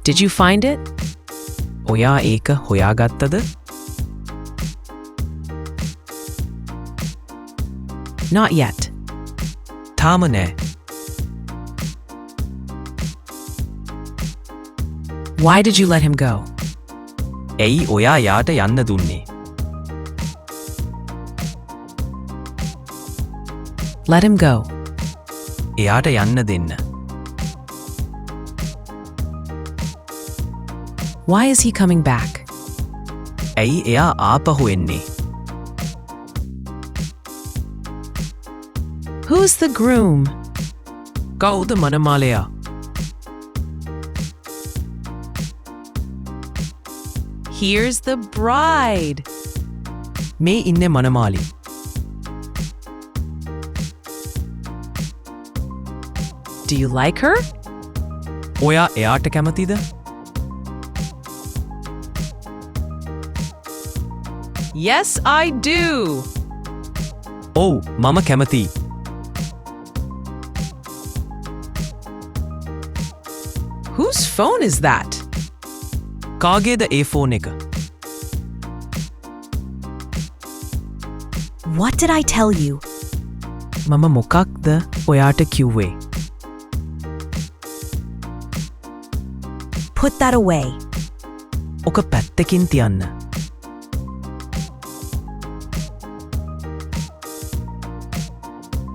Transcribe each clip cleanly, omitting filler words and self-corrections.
Did you find it? ඔයා ඒක හොයාගත්තද? Not yet. තාම නෑ. Why did you let him go? ඇයි ඔයා යාට යන්න දුන්නේ? Let him go. එයාට යන්න දෙන්න. Why is he coming back? ඇයි එයා ආපහු එන්නේ? Who's the groom? කවුද මනමාලයා? Here's the bride. මේ ඉන්නේ මනමාලි. Do you like her? ඔයා එයාට කැමතිද? Yes, I do. ඔව් මම කැමතියි. Whose phone is that? කාගේද ඒ ෆෝන් එක? What did I tell you? මම මොකක්ද ඔයාට කිව්වේ? Put that away. ඔක පැත්තකින් තියන්න.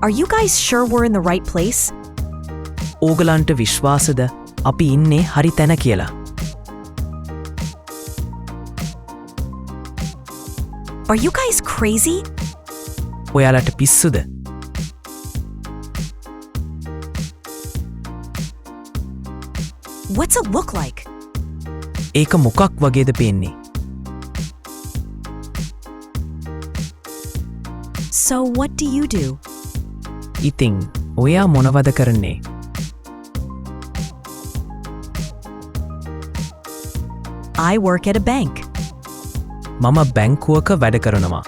Are you guys sure we're in the right place? ඕගලන්ට විශ්වාසද අපි ඉන්නේ හරි තැන කියලා? Are you guys crazy? ඔයාලට පිස්සුද? What's it look like? ඒක මොකක් වගේද පේන්නේ? So what do you do? ඉතින් ඔයා මොනවද කරන්නේ? I work at a bank. මම බැංකුවක වැඩ කරනවා.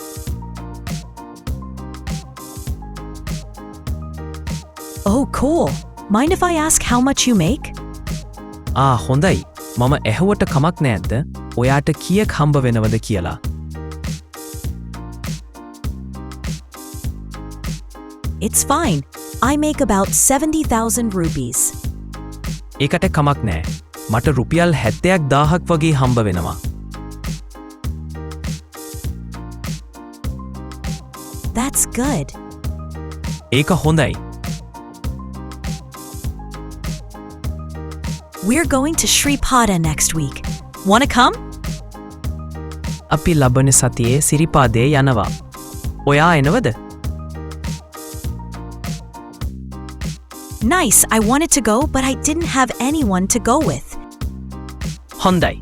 Oh, cool. Mind if I ask how much you make? හොඳයි. මම ඇහුවට කමක් නෑද්ද? ඔයාට කීයක් හම්බ වෙනවද කියලා? It's fine. I make about 70,000 rupees. ඒකට කමක් නෑ. මට රුපියල් 70,000ක් වගේ හම්බ වෙනවා. That's good. ඒක හොඳයි. We're going to Shripada next week. Wanna come? අපි ලබන සතියේ සිරිපාදේ යනවා. ඔයා එනවද? Nice. I wanted to go, but I didn't have anyone to go with. හොඳයි.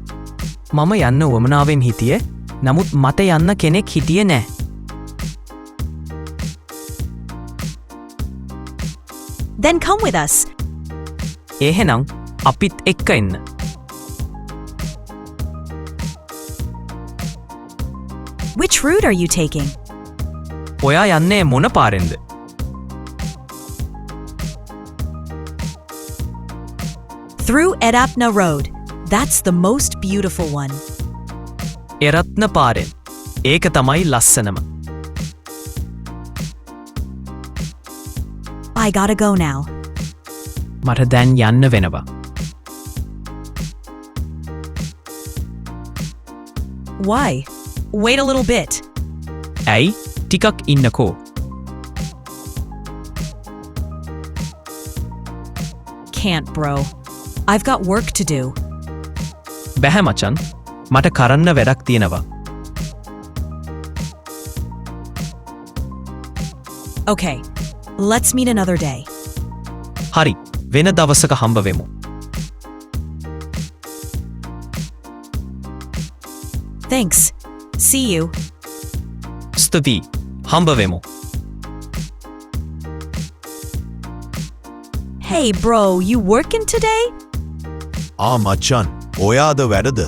මම යන්න උවමනාවෙන් හිටියේ. නමුත් මට යන්න කෙනෙක් හිටියේ නෑ. Then come with us. එහෙනම් අපිත් එක්ක එන්න. Which route are you taking? ඔයා යන්නේ මොන පාරෙන්ද? Through Erapna Road. That's the most beautiful one. එරත්න පාරෙන්. ඒක තමයි ලස්සනම. I gotta go now. මට දැන් යන්න වෙනවා. Why? Wait a little bit. ඇයි? ටිකක් ඉන්නකෝ. Can't, bro. I've got work to do. බැහැ මචන්. මට කරන්න වැඩක් තියෙනවා. Okay. Let's meet another day. හරි. වෙන දවසක හම්බ වෙමු. Thanks. See you. ස්තුතියි. හම්බ වෙමු. Hey, bro, you working today? මචන් ඔයාද වැඩද?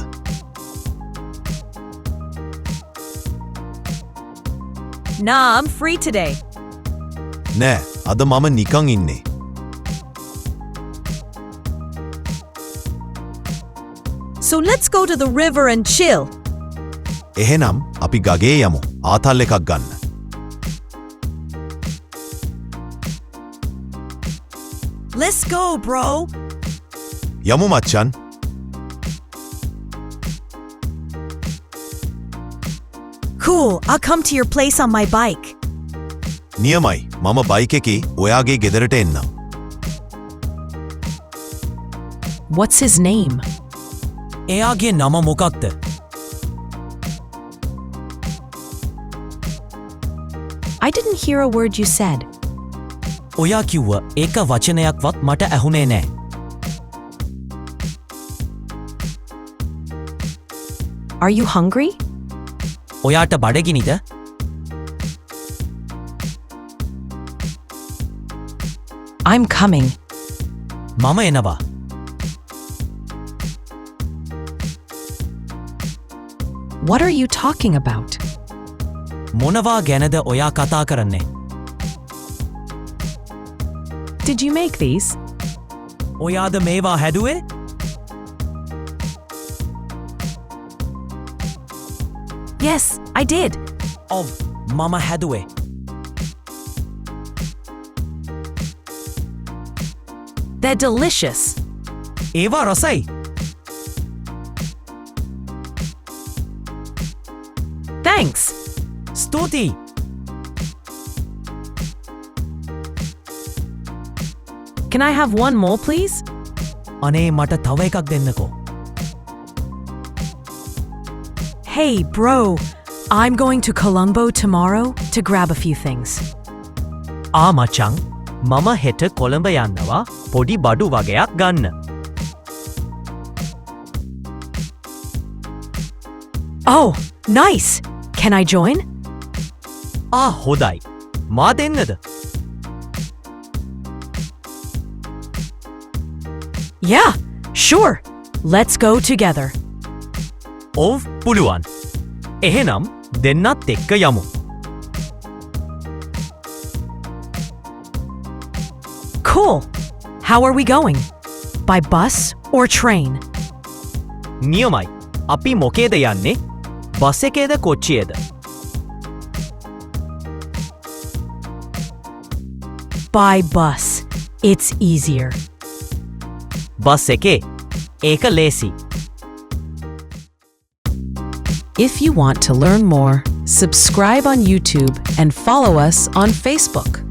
Nah, I'm free today. නෑ අද මම නිකං ඉන්නේ. So let's go to the river and chill. එහෙනම් අපි ගගේ යමු. ආතල් එකක් ගන්න. Let's go, bro. යමු මච්චන්. Cool, I'll come to your place on my bike. නියමයි. මම බයික් එකේ ඔයාගේ ගෙදරට එන්නම්. What's his name? එයාගේ නම මොකක්ද? I didn't hear a word you said. ඔයා කිව්ව එක වචනයක්වත් මට ඇහුනේ නෑ. Are you hungry? ඔයාට බඩගිනිද? I'm coming. මම එනවා. What are you talking about? මොනවා ගැනද ඔයා කතා කරන්නේ? Did you make these? ඔයාද මේවා හැදුවේ? Yes, I did. ඔව් මම හැදුවේ. They're delicious. ඒවා රසයි. Thanks. ස්තුතියි. Can I have one more, please? අනේ මට තව එකක් දෙන්නකෝ. Hey, bro. I'm going to Colombo tomorrow to grab a few things. මචං මම හෙට කොළඹ යන්නවා පොඩි බඩු වගයක් ගන්න. Oh, nice. Can I join? හොඳයි. මා දෙන්නද? Yeah, sure. Let's go together. ඔව් පුළුවන්. එහෙනම් දෙන්නත් එක්ක යමු. Cool. How are we going? By bus or train? නියමයි. අපි මොකේද යන්නේ? බස් එකේද කොච්චියේද? By bus. It's easier. Bus එකේ. ඒක ලේසි. If you want to learn more, subscribe on YouTube and follow us on Facebook.